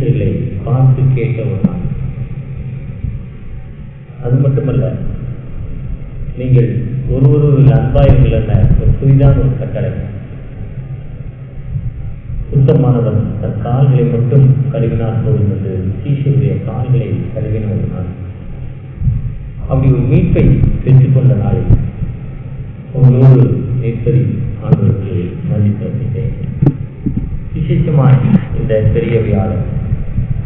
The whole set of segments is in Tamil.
சீசர்களை பார்த்து கேட்ட ஒரு நாள். அது மட்டுமல்ல, நீங்கள் ஒருவரில் அன்பாயிருங்கள் என ஒரு புதிதான ஒரு கட்டளை. சுத்தமானவன் தன் கால்களை மட்டும் கழுவினால் போதும் என்று சீசருடைய கால்களை கழுவின ஒரு நாள். அப்படி ஒரு மீட்பை பெற்றுக்கொண்ட நாளில் உங்களோடு நிற்பதை ஆண்டவருக்கு மதிப்பிட்டேன். விசேஷமாய் இந்த பெரிய வியாழன்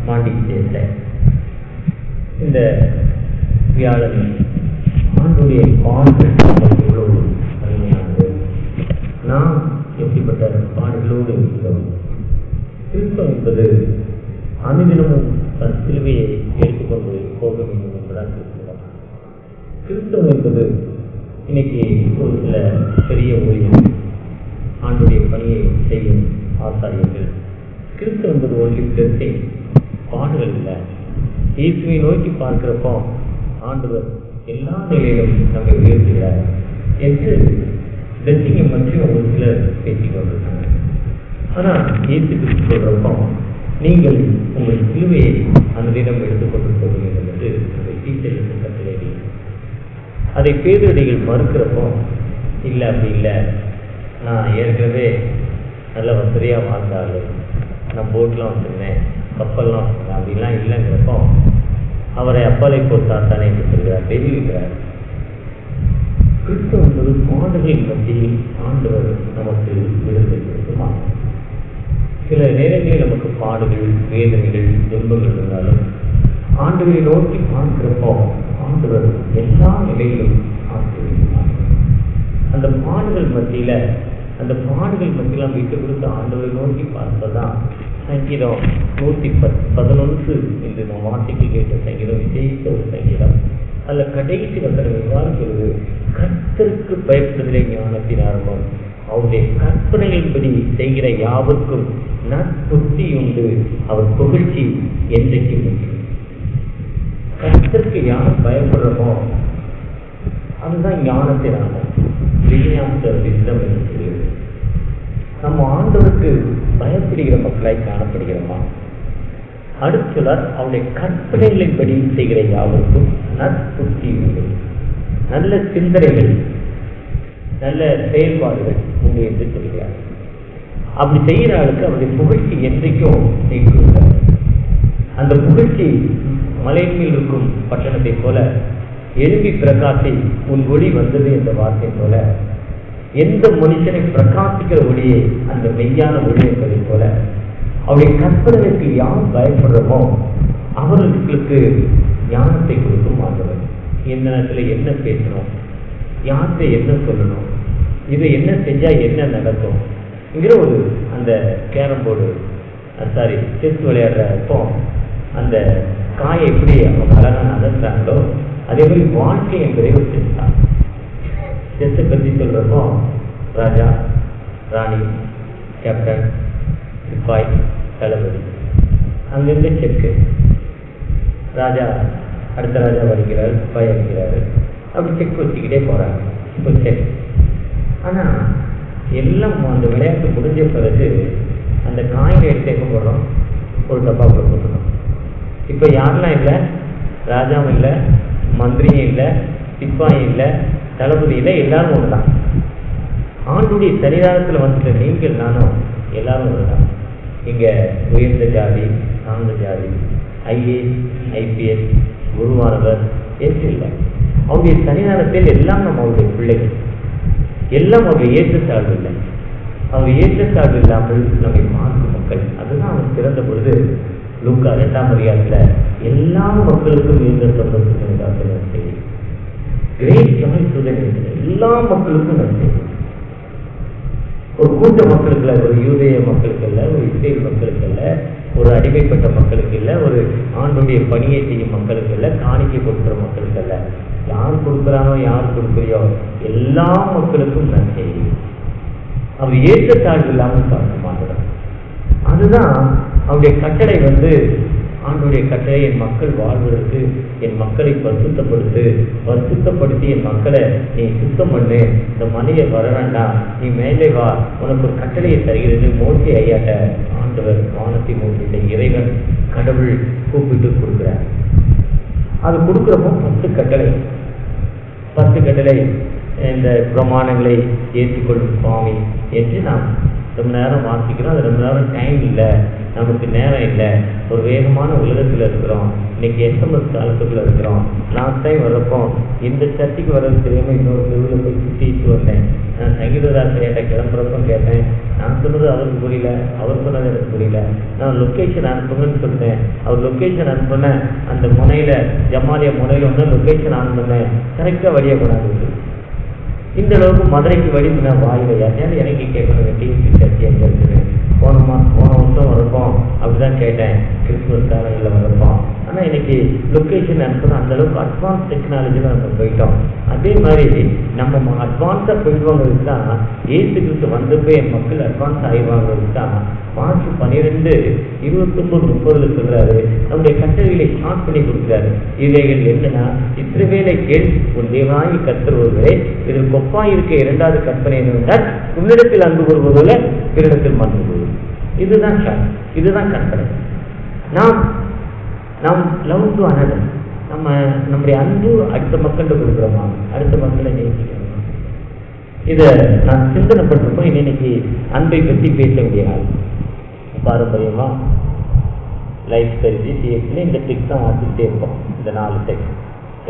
மாண்டி சேர்ந்த இந்த வியாழனில் ஆண்டுடைய கான்ஃபிடன்ஸ் எவ்வளவு அருமையானது. நாம் எப்படிப்பட்ட பாடுகளோடு இருக்கிறோம். கிறிஸ்தவம் என்பது அனுதினமும் தன் சிலுவையை ஏற்றுக்கொண்டு போக வேண்டும் என்பதால் இருக்கிறோம். கிறிஸ்தவம் என்பது இன்னைக்கு ஒரு சில பெரிய ஊழியர்கள், ஆண்டுடைய பணியை செய்யும் ஆசாரியர்கள், கிறிஸ்தவம் என்பது ஒன்லி பிளஸிங், பாடுகள் இல்லை. இயேசுவை நோக்கி பார்க்கிறப்போ ஆண்டவர் எல்லா நிலையிலும் நம்மை உயர்த்துகிறார் என்று பிளஸிங்கை பற்றி ஒரு சிலர் பேசிக் கொண்டிருக்காங்க. ஆனால் இயேசு கிறிஸ்து சொல்றப்போ நீங்கள் உங்கள் சிலுவையை அந்த தினம் எடுத்துக்கொண்டு போக வேண்டும் என்று அந்த டீச்சருக்கு கட்டளை. அதை பேரடிகள் மறுக்கிறப்போ, இல்லை அப்படி இல்லை, நான் ஏற்கனவே நல்ல வசதியாக வாழ்ந்தாலும் நான் போட்லாம் வச்சுருந்தேன், கப்பல்லாம் வச்சுருந்தேன், அப்படிலாம் இல்லைங்கிறப்போ அவரை அப்பாலை போட்டாத்தானே என்று சொல்கிறார், தெரிவிக்கிறார். கிறிஸ்துவ என்பது பாடுகளின் மத்தியில் ஆண்டவர் நமக்கு விடுதலை கொடுக்குமா? சில நேரங்களில் நமக்கு பாடுகள், வேதனைகள், துன்பங்கள் இருந்தாலும் ஆண்டவரை நோக்கி பார்க்கிறப்போ ஆண்டவர் எல்லா நிலையிலும் ஆசீர்வதிக்கிறார். அந்த பாடுகள் மத்தியில் விட்டு கொடுத்த ஆண்டவரை நோக்கி பார்ப்பதான் சங்கீதம் 111 என்று நாம் வாசிக்க கேட்ட சங்கீதம் விசேஷ ஒரு சங்கீதம். அதில் கடைசி வசனம் எவ்வாறு சொல்வது? கர்த்தருக்கு பயப்படுதலை ஞானத்தின் ஆரம்பம், அவருடைய கற்பனைகளின்படி செய்கிற யாவுக்கும் நற்புத்தி உண்டு, அவர் புகழ்ச்சி என்றைக்கு முடியும். கர்த்தருக்கு யார் பயப்படுறோமோ அதுதான் ஞானத்தின் ஆரம்பம், விஞ்ஞானம் என்று சொல்லுவது. நம்ம ஆண்டவருக்கு பயப்படுகிற மக்களாய் காணப்படுகிறோமா? அடுத்துள்ளார், அவருடைய கற்பனைகளின்படி செய்கிற யாருக்கும் நற்புத்தி உண்டு, நல்ல சிந்தனைகள், நல்ல செயல்பாடுகள் உண்டு என்று சொல்கிறார். அப்படி செய்கிற ஆளுக்கு அவருடைய புகழ்ச்சி என்றைக்கும் நீக்குகிறார். அந்த புகழ்ச்சி மலையின் மேல் இருக்கும் பட்டணத்தை போல எழுப்பி பிரகாசி உன் ஒளி வந்தது என்ற வார்த்தை போல, எந்த மனுஷனை பிரகாசிக்கிற ஒளியை அந்த மெய்யான ஒளி என்பதை போல அவருடைய கற்பனைக்கு யார் பயப்படுறோமோ அவர்களுக்கு ஞானத்தை கொடுக்கும் ஆண்டவர். எந்த நேரத்தில் என்ன பேசணும், யார்கிட்ட என்ன சொல்லணும், இதை என்ன செஞ்சா என்ன நடக்கும் என்கிற ஒரு அந்த கேரம் போர்டு செஸ் விளையாடுறப்போ அந்த காயை எப்படி அவங்க அழகாக நகர்த்தாங்களோ அதே மாதிரி வாழ்க்கை என்பதை வச்சிருக்காங்க. செஸ்ஸை பற்றி சொல்றப்போ ராஜா, ராணி, கேப்டன், சிப்பாய், தளபதி, அங்கிருந்து செக்கு, ராஜா அடுத்த ராஜா வலிக்கிறார், சிப்பாய் அடிக்கிறாரு, அப்படி செக் வச்சுக்கிட்டே போறாங்க. இப்போ செக். ஆனால் எல்லாம் அந்த விளையாட்டு முடிஞ்ச பிறகு அந்த காயினை எடுத்து எங்கே போடுறோம்? ஒரு டப்பாக்குள்ள போட்டுறோம். இப்போ யாரெல்லாம் இல்லை? ராஜாவும் இல்லை, மந்திரியும் இல்லை, சிப்பாயும் இல்லை, தளபதி இல்லை, எல்லாரும் ஒன்று தான். ஆண்டுடைய சரிதாரத்தில் வந்துட்டு நீங்கள் நானும் எல்லாரும் ஒன்று தான். இங்கே உயர்ந்த ஜாதி, தாழ்ந்த ஜாதி, ஐஏஎஸ், ஐபிஎஸ், குருவானவர் என்று இல்லை. அவருடைய சரிதாரத்தில் எல்லாம் நம்ம அவருடைய பிள்ளைகள், எல்லாம் அவருடைய ஏற்றத்தாழ்வு இல்லை. அவர் ஏற்றத்தாழ்வு இல்லாமல் நம்மை பார்க்கும் மக்கள். அதுதான் அவர் பிறந்த பொழுது லூக்கா 2ஆம் அதிகாரத்தில் எல்லா மக்களுக்கும் இருந்த சொந்தத்துக்கு நன்றி, கிரேட் தமிழ் ஸ்டூடெண்ட், எல்லா மக்களுக்கும் நன்றி. ஒரு கூட்ட மக்களுக்கு இல்லை, ஒரு யூதேய மக்களுக்கு இல்லை, ஒரு இஸ்ரேல் மக்களுக்கு இல்லை, ஒரு அடிமைப்பட்ட மக்களுக்கு இல்லை, ஒரு ஆண்டுடைய பணியை செய்யும் மக்களுக்கு இல்லை, காணிக்கை கொடுக்குற மக்களுக்கு இல்லை. யார் கொடுக்குறானோ யார் கொடுக்குறியோ எல்லா மக்களுக்கும் நன்றி. அவர் ஏற்றத்தாழ்வு இல்லாமல் பார்க்க மாட்டார். அதுதான் அவருடைய கட்டளை. ஆண்டுடைய கட்டளை என் மக்கள் வாழ்வதற்கு, என் மக்களை பரிசுத்தப்படுத்தி என் மக்களை நீ சுத்தம் பண்ணு, இந்த மலையை வர வேண்டாம், நீ மேலே வா, உனக்கு ஒரு கட்டளையை தருகிறது. மோசே ஐயாட்ட ஆண்டவர் வானத்தை மூடிட்ட இறைவன் கடவுள் கூப்பிட்டு கொடுக்குறார். அது கொடுக்குறப்போ 10 கட்டளை இந்த பிரமாணங்களை ஏற்றுக்கொள்ளும் சுவாமி என்று நாம் ரொம்ப நேரம் வாசிக்கிறோம். அது ரொம்ப நேரம் டைம் இல்லை, நமக்கு நேரம் இல்லை, ஒரு வேகமான உலகத்தில் இருக்கிறோம், இன்னைக்கு SMS காலத்துக்குள்ள இருக்கிறோம். லாஸ்ட் டைம் வரப்போ இந்த சர்ச்சுக்கு வர்றது தெரியாமல் இன்னொரு தெருவில் போய் சுற்றிட்டு வந்தேன். நான் சங்கீதராசிரியர்கிட்ட கிளம்புறப்போ கேட்டேன், நான் சொன்னது அவருக்கு புரியல, அவர் சொன்னது எனக்கு புரியல. நான் லொக்கேஷன் அனுப்புங்கன்னு சொன்னேன், அவர் லொக்கேஷன் அனுப்புனேன். அந்த முனையில் ஜமாலியா முனையில் வந்து லொக்கேஷன் ஆன் பண்ணேன், கரெக்டாக வழியாக கொண்டாந்து. இந்த அளவுக்கு மதுரைக்கு வழி நான் வாயிலையா ஏன்னா எனக்கு கேட்கணும் டிவி சர்ச்சி எங்கே இருக்குது. போன வருஷம் வரப்போம் அப்படிதான் கேட்டேன், கிறிஸ்துமஸ் காலங்களில் வரப்போம். ஆனால் இன்னைக்கு லொக்கேஷன் அனுப்புனா அந்த அளவுக்கு அட்வான்ஸ் டெக்னாலஜியில் நம்ம போயிட்டோம். அதே மாதிரி நம்ம அட்வான்ஸாக போயிடுவாங்கிறது தான் ஏசு கிறிஸ்து வந்தப்போ என் மக்கள் அட்வான்ஸ் ஆகிடுவாங்கிறது தான் மார்ச் 12, 29, 30 சொல்றாரு. நம்முடைய கட்டளைகளை ஸ்டார்ட் பண்ணி கொடுக்குறாரு. இவைகள் என்னன்னா, இஸ்ரவேலை கேள், உன் தேவனாகிய கர்த்தர் ஒருவரே. இதில் கொப்பாய் இருக்க 2வது கற்பனை என்னவென்றால், உன்னிடத்தில் அன்பு கூறுவதில் பிறரிடத்தில் மன்பு கூறுவது. இதுதான் கற்பனை. நாம் லவ் டு அனதர், நம்முடைய அன்பு அடுத்த மக்கள்கிட்ட கொடுக்குறோமா, அடுத்த மக்களை நேசிக்கிறோமா? இதை நான் சிந்தனைப்பட்டிருப்போம். இன்னைக்கு அன்பை பற்றி பேச முடியாது. பாரம்பரியமாக லைஃப் ஸ்டைல் சிஎஸ்ல இந்த டெக்ஸ்ட் தான் வாசிக்கிட்டே இருப்போம். இந்த 4 டெக்ஸ்ட்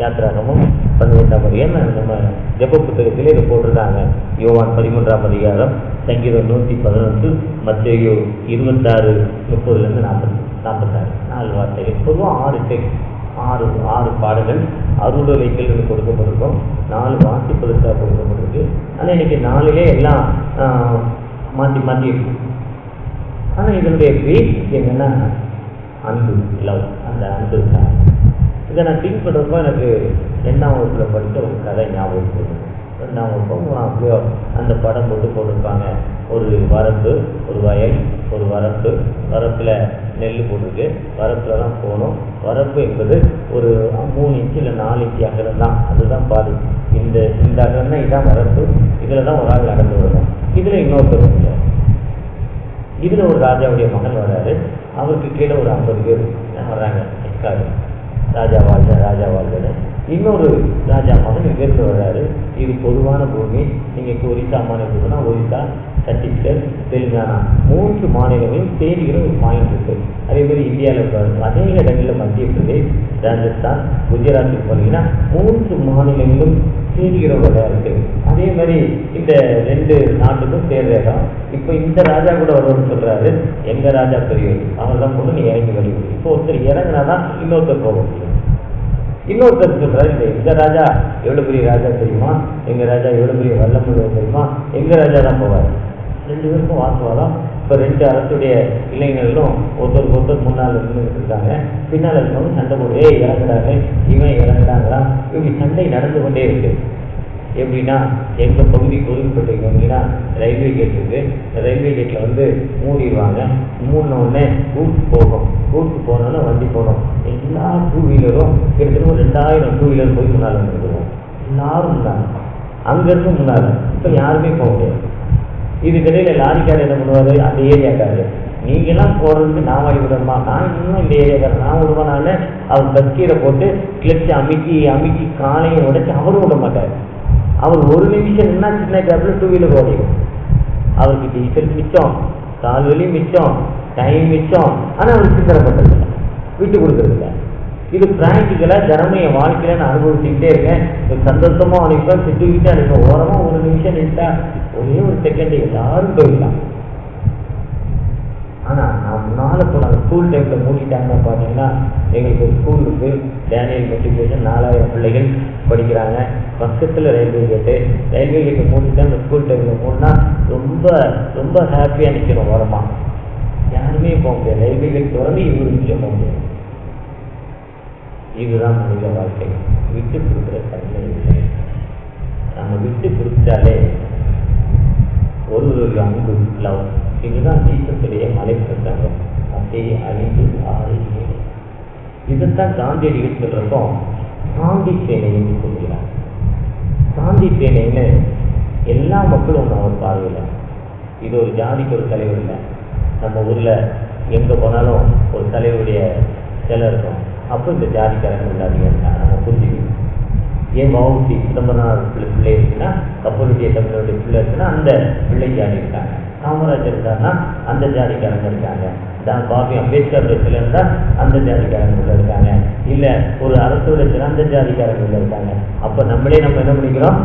யாத்திராகமும் 12ஆம் அதிகாரம் நம்ம ஜெப புத்தகத்திலே இதை போட்டிருக்காங்க. யோவான் 13ஆம் அதிகாரம், சங்கீதம் 111, மத்தேயு 26, 30 46 4 வார்த்தைகள். பொதுவாக 6 டெக்ஸ்ட், 6 பாடல்கள் அருளுரைகள் கொடுக்கப்பட்டிருக்கும். 4 வாசிப்பதற்காக கொடுக்கப்பட்டிருக்கு. ஆனால் இன்னைக்கு 4லே எல்லாம் மாற்றி இருக்கும். ஆனால் இதனுடைய பேசிக் என்னன்னா அன்பு, லவ். அந்த அன்பு தான். இதை நான் திங்க் பண்ணுறப்போ எனக்கு 2ஆம் வகுப்பில் படித்த ஒரு கதை ஞாபகம் இருக்குது. 2ஆம் வகுப்பு அப்படியோ அந்த படம் போட்டிருப்பாங்க. ஒரு வரப்பு, ஒரு வயல், ஒரு வரப்பில் நெல் போட்டிருக்கு. வரப்பில் தான் போகணும். வரப்பு என்பது ஒரு 3 இன்ச்சு இல்லை 4 இன்ச்சு அகலம் தான். அதுதான் பாதி. இந்த அகலம்னா இதுதான் வரப்பு. இதில் தான் ஒரு ஆள் நடந்து வரணும். இதில் இன்னொருத்தர் இல்லை. இதில் ஒரு ராஜாவுடைய மகன் வர்றாரு. அவருக்கு கீழே ஒரு 50 பேர் வர்றாங்க. ராஜா வாழ்க. இன்னொரு ராஜா மகன் இங்கிருந்து வர்றாரு. இது பொதுவான பூமி. நீங்கள் ஒரிசா மாநிலத்துக்குன்னா ஒரிசா, சத்தீஸ்கர், தெலுங்கானா 3 மாநிலங்களும் தேடிகிற ஒரு பாயிண்ட் இருக்கு. அதே மாதிரி இந்தியாவில் அநேக இடங்களில் மத்திய பிரதேஷ், ராஜஸ்தான், குஜராத்துக்கு போனீங்கன்னா 3 மாநிலங்களும் தேடிகிற ஒரு இருக்கு. அதே மாதிரி இந்த 2 நாட்டுக்கும் சேர்ற இடம். இப்போ இந்த ராஜா கூட வருவன்னு சொல்றாரு, எங்க ராஜா பெரியவர், அவர் தான் போது நீ இறங்கி வழிவிடு. இப்போ ஒருத்தர் இறங்கினாதான் இன்னொருத்தர் போக முடியும். இன்னொருத்தர் சொல்றாரு, எங்க ராஜா எவ்வளவு பெரிய ராஜா தெரியுமா, எங்க ராஜா எவ்வளவு பெரிய வல்லமுள்ளவர் தெரியுமா, எங்க ராஜா தான் போவார். 2 பேருக்கும் வாக்குவாதம். இப்போ 2 அரசுடைய இளைஞர்களும் ஒருத்தருக்கு முன்னால் நின்றுட்டு இருக்காங்க. பின்னால் இருக்கவங்க சண்டை போடு, இறங்குறாங்க, இவன் இறங்குறாங்களா, இப்படி சண்டை நடந்து கொண்டே இருக்கு. எப்படின்னா எங்கள் பகுதிக்கு ஒதுக்கப்பட்டிருக்கீங்கன்னா ரயில்வே கேட் இருக்கு. ரயில்வே கேட்டில் மூடிடுவாங்க. மூடினோடனே ரூட் போகும். ரூட்டு போனோன்னா வண்டி போகணும். எல்லா 2 வீலரும் கிட்டத்தட்ட 2000 2 வீலர் போய் முன்னால் வந்துடுவோம். எல்லாரும் முன்னாங்க, அங்கேருந்து முன்னால். இப்போ யாருமே போக முடியாது. இதுக்கிடையில் லாரிக்காரர் என்ன பண்ணுவார், அந்த ஏரியாக்காரு, நீங்கள்லாம் போகிறதுக்கு நான் வாங்கி விடணுமா, நான் இன்னும் இந்த ஏரியாக்காரர் நான் விடுவானால அவர் பஸ்கீரை போட்டு கிளச்சு அமுக்கி காலையும் உடைச்சி அவரும் விட மாட்டார். அவர் 1 நிமிஷம் என்ன சின்ன கேப்பில் 2 வீலர் ஓடிடும். அவருக்கு டீசல் மிச்சம், கால்வெளி மிச்சம், டைம் மிச்சம். ஆனால் அவர் சிந்தனைப்பட்டதில்லை, விட்டு கொடுக்குறதில்ல. இது பிராக்டிக்கலாக தினமும் என் வாழ்க்கையில் நான் அனுபவிச்சுக்கிட்டே இருக்கேன். சந்தோஷமாக அனுப்பேன், திட்டுக்கிட்டே அனுப்பேன். ஓரமாக 1 நிமிஷம் நின்றா ஒரே ஒரு செகண்டு எல்லாரும் போயிடலாம். ஆனால் நான் முன்னால் போனாங்க ஸ்கூல் டைமில் மூடிட்டாங்கன்னா பார்த்தீங்கன்னா எங்களுக்கு ஒரு ஸ்கூல் இருக்குது, டேனியல் மெட்ரிகுலேஷன், 4000 பிள்ளைகள் படிக்கிறாங்க. பக்கத்தில் ரயில்வே கேட்டு மூடிட்டு அந்த ஸ்கூல் டைமில் மூடினா ரொம்ப ரொம்ப ஹாப்பியாக நிற்கணும். வரமா யாருமே போக முடியாது. ரயில்வே கேட் திறந்து 20 நிமிஷம் போக முடியாது. இதுதான் மனித வாழ்க்கை. விட்டு கொடுக்குற தன்மை இல்லை. நம்ம விட்டு கொடுத்தாலே ஒரு அன்பு, லவ். இதுதான் ஜீசஸுடைய மலைப்பிரசங்கம். அப்படியே அழிந்து 6 7. இதைத்தான் காந்தியடிகள் சொல்றப்போ காந்தி சேனைன்னு சொல்கிறார். காந்தி சேனைன்னு எல்லா மக்களும் அவர் பார்வையில். இது ஒரு ஜாதிக்கு ஒரு தலைவர் இல்லை. நம்ம ஊரில் எங்கே போனாலும் ஒரு தலைவருடைய சில இருக்கும். அப்போ இந்த ஜாதிக்காரங்க இல்லாதீங்க இருக்காங்க, நம்ம புரிஞ்சுக்கணும். ஏன் வவுசி சிதம்பரனார் பிள்ளை இருக்குன்னா, கப்பலுடைய தமிழருடைய பிள்ளை இருக்குன்னா அந்த பிள்ளை ஜாதி இருக்காங்க. காமராஜர் இருந்தாருன்னா அந்த ஜாதிக்காரங்க இருக்காங்க. பாபி அம்பேத்கர் சில இருந்தால் அந்த ஜாதிக்காரங்க உள்ள இருக்காங்க. இல்லை ஒரு அரசோட சிறந்த ஜாதிக்காரங்க உள்ள இருக்காங்க. அப்போ நம்மளே நம்ம என்ன பண்ணிக்கிறோம்,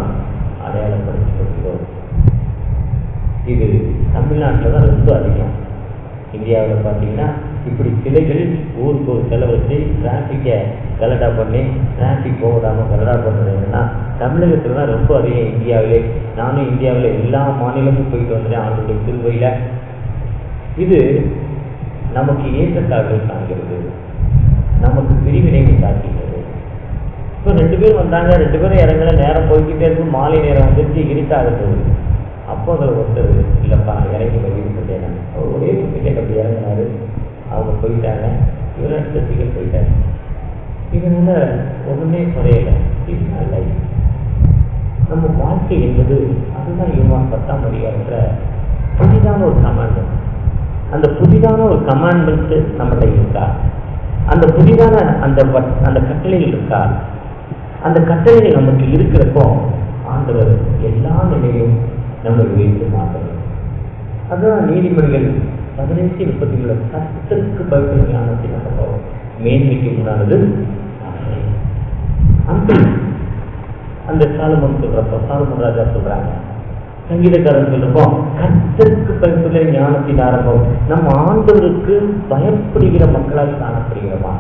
அடையாளப்படுத்திக் கொள்கிறோம். இது தமிழ்நாட்டில் தான் ரொம்ப அதிகம். இந்தியாவில் பார்த்தீங்கன்னா இப்படி சிலைகள் ஊருக்கு ஒரு செலவு வச்சு டிராஃபிக்கை கலடா பண்ணி டிராஃபிக் போகாமல் கலடா பண்ணுறதுன்னா தமிழகத்தில் தான் ரொம்ப அதிகம். இந்தியாவிலே நானும் இந்தியாவில் எல்லா மாநிலமும் போயிட்டு வந்துட்டேன் ஆண்டுடைய திருவையில். இது நமக்கு ஏற்றத்தாழ்வுகள் காண்கிறது, நமக்கு பிரிவினைகள் காட்டுகிறது. இப்போ 2 பேர் வந்தாங்க, 2 பேரும் இறங்குற நேரம் போய்கிட்டே இருக்கும், மாலை நேரம் வந்துட்டு இருட்டாகுது. அப்போ அதில் ஒருத்தர் இல்லைப்பா இறங்கி வழிவிட்டுட்டேன், அவர் ஒரே ஒரு டிக்கெட் அப்படி இறங்கினாரு, அவங்க போயிட்டாங்க, இவர் அடுத்த டிக்கெட் போயிட்டாங்க. இதனால ஒன்றுமே குறையலை. இல்லை, நம்ம வாழ்க்கை என்பது அதுதான் யோவான் 10ஆம் அதிகாரத்தில் புதிதான ஒரு கமாண்ட்மெண்ட். அந்த புதிதான ஒரு கமாண்ட்மெண்ட் நம்மகிட்ட இருக்கா? அந்த புதிதான அந்த கட்டளைகள் இருக்கா? அந்த கட்டளைகள் நமக்கு இருக்கிறப்போ ஆண்டவர் எல்லா நிலையும் நம்ம வைத்து மாற்றணும். அதுதான் நீதிமொழிகள் 15:33 கர்த்தருக்கு பயப்படும் ஞானத்தை நம்ம மேன்மைக்கு உண்டானது. அந்த சாலமோன் சொல்றப்போ, சாலமோன் ராஜா சொல்றாங்க, சங்கீதக்காரன் சொல்றப்போ கர்த்தருக்கு பயப்படுகிற ஞானத்தின் ஆரம்பம். நம்ம ஆண்டவருக்கு பயப்படுகிற மக்களால் காணப்படுகிறோமா?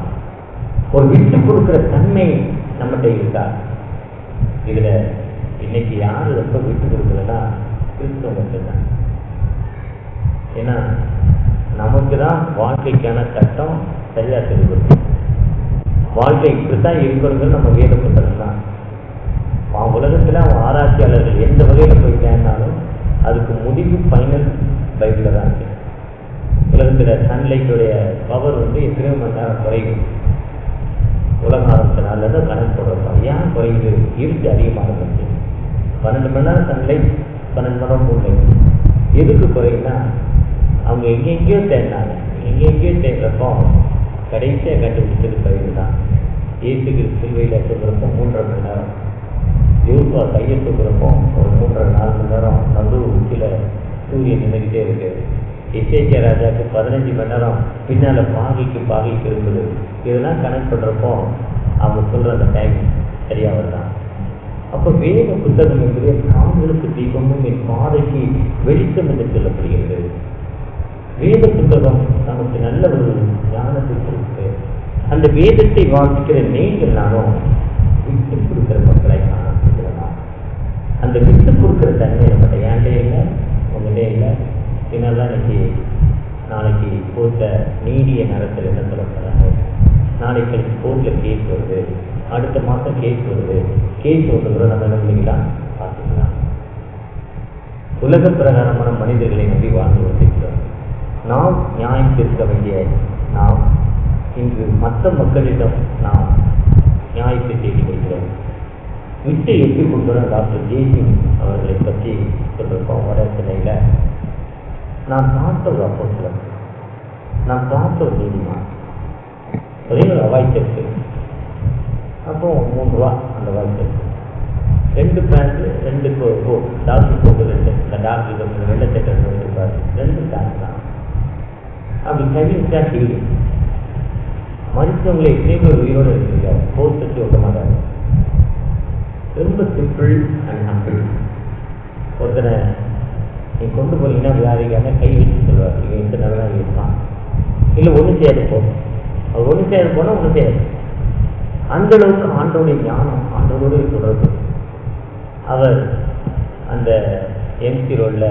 ஒரு விட்டு கொடுக்கிற தன்மை நம்மகிட்ட இருக்கா? இதுல இன்னைக்கு யாரு ரொம்ப விட்டு கொடுக்குறதுன்னா கிறிஸ்தவ மட்டும்தான். ஏன்னா நமக்கு தான் வாழ்க்கைக்கான சட்டம் சரியா தெரியும். வாழ்க்கை இப்படித்தான் இருக்கிறது நம்ம வேத புத்தகம் தான். உலகத்தில் ஆராய்ச்சியாளர்கள் எந்த வகையில் போய் தேர்ந்தாலும் அதுக்கு முடிவு ஃபைனல் பைபிளில் தான் இருக்கு. உலகத்தில் சன்லைட்டுடைய பவர் எத்தனையோ மணி நேரம் குறையும். உலகம் ஆரம்பித்த நாளில் கணக்கு போடுறோம். ஏன் குறையுது? இருட்டு அதிகமாக இருக்கு. 12 மணி நேரம் சன்லைட், 12 மணி நேரம் மூன்லைட். எதுக்கு குறையுன்னா அவங்க எங்கெங்கேயோ தேடினாங்க. எங்கெங்கேயோ தேடுறப்போ கடைசியாக கண்டுபிடிச்சது பயிர் தான். ஏசுக்கு சிலுவையில் தூக்குறப்போ 3.5 மணி நேரம், யோசுவா கையை தூக்குறப்போ ஒரு 3.5-4 மணி நேரம் நடு உச்சியில் சூரியன் நின்றுக்கிட்டே இருக்கு. எசேக்கியா ராஜாவுக்கு 15 மணி நேரம் பின்னால் பாகைக்கு இருக்குது. இதெல்லாம் கனெக்ட் பண்ணுறப்போ அவங்க சொல்கிற அந்த டைம் சரியாக வருதான். அப்போ வேத புத்தகம் என்பது காண்களுக்கு தீபமும் என் பாதைக்கு வெளிச்சம் என்று சொல்லப்படுகிறது. வேத புத்தகம் நமக்கு நல்ல ஒரு ஞானத்தை கொடுத்து அந்த வேதத்தை வாசிக்கிற நீங்கள் நானும் விட்டு கொடுக்குற மக்களை காணப்படுகிறதா? அந்த விட்டு கொடுக்குற தன்மை நம்மகிட்ட ஏன்டே இல்லை, உங்கள்டே இல்லை. பின்னால் நாளைக்கு கோர்ட்ட நீடிய நேரத்தில் என்ன சொல்லப்படுறாங்க, நாளைக்கு கோர்ட்டில் கேஸ் வருது, அடுத்த மாதம் கேஸ் வருது. கேஸ் வருதுங்கிற நம்ம என்ன பண்ணிக்கலாம், பார்த்துக்கலாம். உலக பிரகாரமான மனிதர்களை நம்பி வாழ்ந்து கொண்டிருக்கிறோம். நாம் நியாயம் தீர்க்க வேண்டிய நாம் இன்று மற்ற மக்களிடம் நாம் நியாயத்தை தேடி வருகிறோம். விட்டு எப்படி கொடுக்குறோம்? டாக்டர் ஜெய்சிங் அவர்களை பற்றி சொல்லியிருக்கோம். வட சென்னையில் நான் பார்த்த ஒரு அப்போஸ்தலர், நான் பார்த்த ஒரு நீதிமான், ஒரே ஒரு வாய்ப்பு. அப்போ 3 ரூபா அந்த வாய்ப்பு. 2 பேண்ட்டு, 2 டாக்டர் போட்டு 2 இந்த டாக்டருக்கு வெள்ளச்சட்டை இருப்பார், 2 பேண்ட் தான். அப்படி கவிழ்ச்சா ஹீலி மனுஷவங்களை எத்தனை பேர் உயிரோடு இருக்கிறீங்க, போஸ்ட் வச்சு விட மாட்டாங்க. ரொம்ப சிம்பிள் அண்ட் ஹம்பிள். ஒருத்தனை நீ கொண்டு போனீங்கன்னா வியாதிக்கான கை வச்சு சொல்லுவார், நீங்கள் எந்த நல்லா இருப்பான், இல்லை ஒன்றும் செய்யாது போகும். அவர் ஒன்றும் செய்யாது போனால் ஒன்றும் செய்யாது. அந்த அளவுக்கு ஆண்டோடைய ஞானம், ஆண்டோடு தொடர்பு. அவர் அந்த எம்சி ரோடில்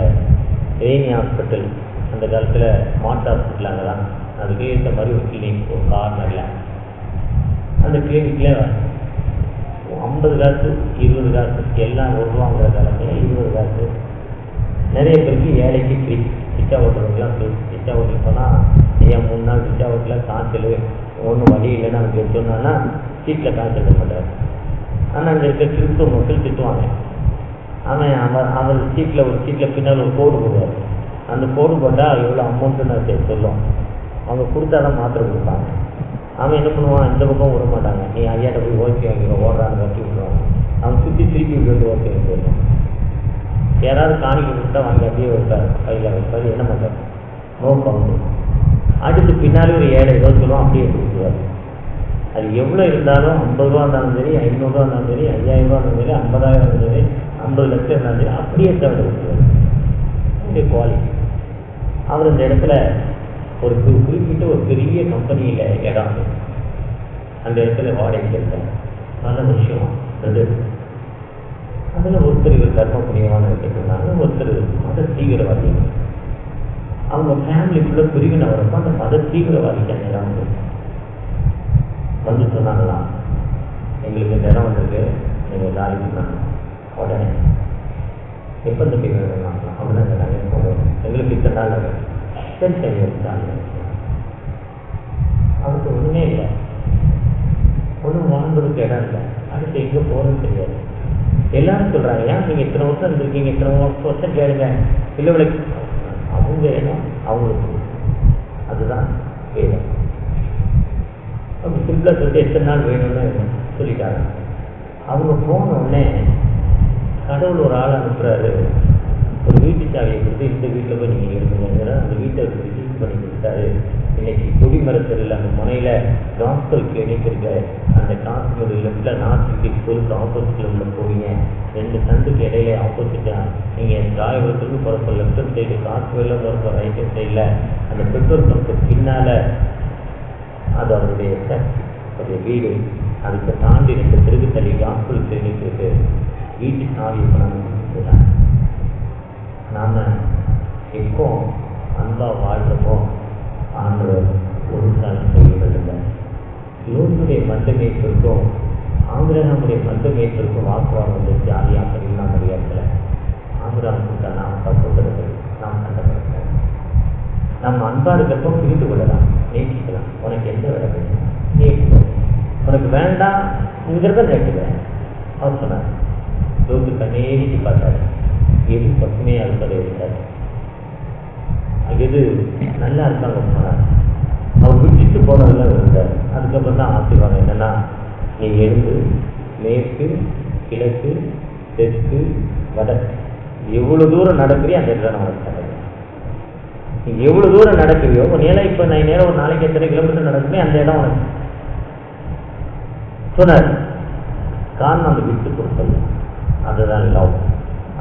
ரேனி ஹாஸ்பிட்டல், அந்த காலத்தில் மாட்டு ஹாஸ்பிட்டல், அங்கே தான் அதுக்கு ஏற்ற மாதிரி ஒரு கிளினிக், ஒரு கார்னரில். அந்த கிளினிக்கில் 50 காசு 20 காசு எல்லாம் வருவாங்கிற காலத்தில் 20 காசு. நிறைய பேருக்கு ஏழைக்கு ஃப்ரீ. சிச்சா ஹோட்டலுக்குலாம் ஃப்ரீ. சிச்சா ஹோட்டலுக்கு போனால் ஏன் 3 நாள் சிச்சா ஹோட்டலில் காய்ச்சல் ஒன்றும் வழி இல்லைன்னு நமக்கு எடுத்தோம்னா சீட்டில் காய்ச்சல் எடுக்க மாட்டார். ஆனால் அங்கே இருக்க கிறிஸ்துவ மக்கள் திட்டுவாங்க. அவர் சீட்டில் ஒரு சீட்டில் பின்னால் ஒரு கோடு போடுவார். அந்த கோடு போட்டால் எவ்வளோ அமௌண்ட்டுன்னு அது சொல்லும். அவங்க கொடுத்தா தான் மாத்திரை கொடுப்பாங்க. அவன் என்ன பண்ணுவான், இந்த பக்கம் விட மாட்டாங்க. நீ ஐயாட்ட போய் ஓகே வாங்கிடுவ, ஓடுறான்னு ஓட்டி விட்டுருவாங்க. அவன் சுற்றி திருப்பி விட்டு ஓகே வாங்கிடுவான். யாராவது காணிக்க கொடுத்தா வாங்கி அப்படியே வைப்பார், கையில் வைப்பார். என்ன பண்ணுறாரு, நோ கவுண்டு. அடுத்து பின்னாடி ஒரு 7,000 சொல்லுவோம், அப்படியே கொடுத்துருவார். அது எவ்வளோ இருந்தாலும் 50 ரூபா இருந்தாலும் சரி, 500 ரூபா இருந்தாலும் சரி, 5000 ரூபா இருந்தாலும் சரி, 50,000 இருந்தாலும் சரி, 50 லட்சம் இருந்தாலும் சரி, அப்படியே தவிர கொடுத்துருவார். அப்படியே குவாலிட்டி. அவர் இந்த இடத்துல ஒரு குறிப்பிட்ட ஒரு பெரிய கம்பெனியில் இடம், அந்த இடத்துல வாடகைக்கு இருக்காங்க. நல்ல விஷயம் அது. அதில் ஒருத்தர் இவர் கர்ம புண்ணியமான இருக்கிறாங்க, ஒருத்தர் மத தீவிரவாதி. அவங்க ஃபேமிலிக்குள்ள பிரிவினவரப்போ அந்த மத தீவிரவாதிக்கு இடம் வந்து சொன்னாங்களாம், எங்களுக்கு இந்த இடம் வந்திருக்கு, நீங்கள் நாளைக்கு சொன்னாங்க. உடனே எப்போ இந்த பேர் வேணும்னாங்களா, அப்படின்னா நாங்கள் போடுவோம், எங்களுக்கு இத்தனை நாள் வேணும். சரி சரி எடுத்தாங்க. அதுக்கு ஒன்றுமே இல்லை, ஒன்றும் வாழ்ந்ததுக்கு இடம் இல்லை. அடுத்து எங்கே போகிறதுன்னு தெரியாது. எல்லாரும் சொல்கிறாங்க, ஏன் நீங்கள் இத்தனை வருஷம் இருந்திருக்கீங்க, இத்தனை வருஷம் கேளுங்க, இல்லை விலைக்கு அவங்க இடம் அவங்களுக்கு. அதுதான் வேணும். அப்படி சிம்பிளாக சொல்லிட்டு எத்தனை நாள் வேணும்னு சொல்லிட்டாங்க. அவங்க போன உடனே கடவுள் ஒரு ஆள் அனுப்புகிறாரு, ஒரு வீட்டு சாவியை கொடுத்து இந்த வீட்டில் போய் நீங்கள் எடுக்கணுங்கிற அந்த வீட்டை ரிசீவ் பண்ணி கொடுத்தாரு. இன்னைக்கு கொடிமரத்தில் அந்த முனையில் காஸ்பல் கிளினிக் இருக்க அந்த காஸ்பல் லெஃப்டில் நார்த் ஸ்கூலுக்கு ஆப்போசிட்டில் உள்ள போவீங்க. 2 சந்துக்கு இடையில ஆப்போசிட்டாக நீங்கள் ராயபுரத்துக்கு போகிறப்ப லெஃப்ட் சைடு, காஸ்பலில் போகிறப்ப ரைட் சைடில் அந்த பெட்ரோல் பம்புக்கு பின்னால் அது அவருடைய அவருடைய வீடு. அதுக்கு தாண்டி 2 தெருக்கு தள்ளி காஸ்பல் கிளினிக் இருக்கு. வீட்டு சாவி பண்ணணும். நாம் எப்போ அன்பாக வாழ்கிறப்போ ஆண்டவர் ஒரு காலம் சொல்லிவிடுங்க. லோத்துடைய மந்தமேற்றிற்கும் ஆபிரகாமுடைய மந்தமேற்றிற்கும் வாக்குவாதம் வந்து ஜாலியாக அப்படின்னா முடியாதுல. ஆபிரகாம் கொடுத்தா நாம் தப்புகிறது, நாம் சண்டைப்படுத்த. நம்ம அன்பா இருக்கிறப்போ பிரித்து கொள்ளலாம், நேசிக்கலாம். உனக்கு எந்த வேலை வேணும் நேசிக்கோ, உனக்கு வேண்டாம் இங்கிறத நேசிக்கிறேன் அவர் சொன்னார். லோத்து கண்ணேறிச்சு பார்த்தாரு, எது பசுமையாக இருப்பதை இருக்காரு, எது நல்லா இருக்காங்க போனார். அவர் விட்டுட்டு போனதெல்லாம் இருந்தார். அதுக்கப்புறம் தான் ஆசீர்வாதம் என்னன்னா, நீ எழுந்து மேற்கு கிழக்கு தெற்கு வடக்கு எவ்வளோ தூரம் நடக்கிறியோ அந்த இடத்துல நான் உனக்கு தரேன். நீ எவ்வளோ தூரம் நடக்கிறியோ நேரம், இப்போ நான் நேரம் ஒரு நாளைக்கு எத்தனை கிலோமீட்டர் நடக்குமே அந்த இடம் உனக்கு சொன்னார். காரணம் அந்த விட்டு கொடுத்தது. அதுதான் லவ்,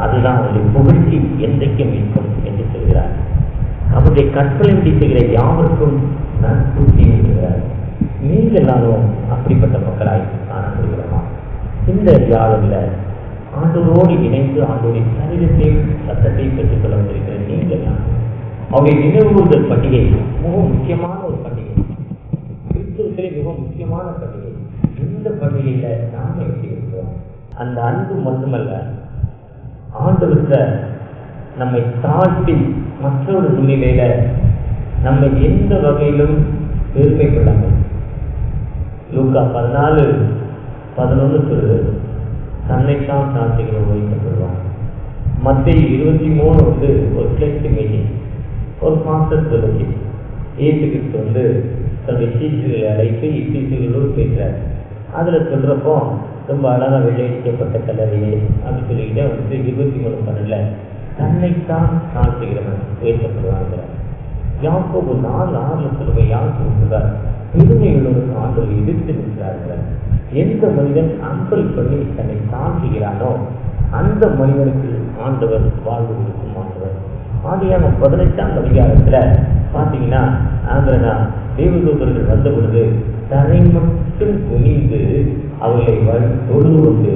அதுதான் அவருடைய புகழ்ச்சி என்றைக்கும் இருக்கும் என்று சொல்கிறார். அவருடைய கற்பனை செய்கிற யாவருக்கும் நான் பூர்த்தி செய்கிறார். நீங்கள் நானும் அப்படிப்பட்ட மக்களாய் காணப்படுகிறோமா? இந்த வியாழனில் ஆண்டோரோடு இணைந்து ஆண்டோடைய சரீரத்தையும் சத்தத்தையும் பெற்றுக்கொள்ள வந்திருக்கிற நீங்கள் நான் அவருடைய நினைவுகூர்தல் பண்டிகை மிக முக்கியமான ஒரு பண்டிகை, கிறிஸ்துவத்திலே மிக முக்கியமான பண்டிகை. இந்த பண்டிகையில நாம எப்படி இருக்கிறோம்? அந்த அன்பு மட்டுமல்ல, ஆண்டவர்கிட்ட நம்மை தாழ்த்தி மற்றொரு சூழ்நிலையில நம்ம எந்த வகையிலும் பெருமை கொள்ளாமல். லூக்கா 14:11 சொல்லுது, தன்னைத்தான் தாழ்த்திகளை வைக்கப்படுவாங்க. மத்தேயு 23 வந்து ஒரு பிளெக்ஸ் மீட்டிங், ஒரு பாஸ்டர் சொல்லுச்சு. இயேசு கிறிஸ்து வந்து தன்னுடைய சீசுகளை அழைத்து சீசுகளோடு பேசுறாரு. அதுல சொல்றப்போ ரொம்ப அழகாக வெள்ளையடிக்கப்பட்ட கலரையே அப்படின்னு சொல்லிக்கிட்டே வந்து 23:12 தன்னைத்தான் தாழ்த்துகிறவன் உயர்த்தப்படுவாங்க. யாக்கோபு 4:6 சொல்லுங்க, யாக்கோபு சொல்றார், பெருமைகளோடு ஆண்டவர் எதிர்த்து நிற்கிறார்கள். எந்த மனிதன் அன்பல் பண்ணி தன்னை தாழ்த்துகிறானோ அந்த மனிதனுக்கு ஆண்டவர் வாழ்வு இருக்கும். ஆண்டவர் ஆதியாகமம் 18ஆம் அதிகாரத்துல பார்த்தீங்கன்னா, ஆந்திரனா தேவதூதர்கள் வந்த பொழுது தரை மட்டும் குனிந்து அவர்களை தொழுது கொண்டு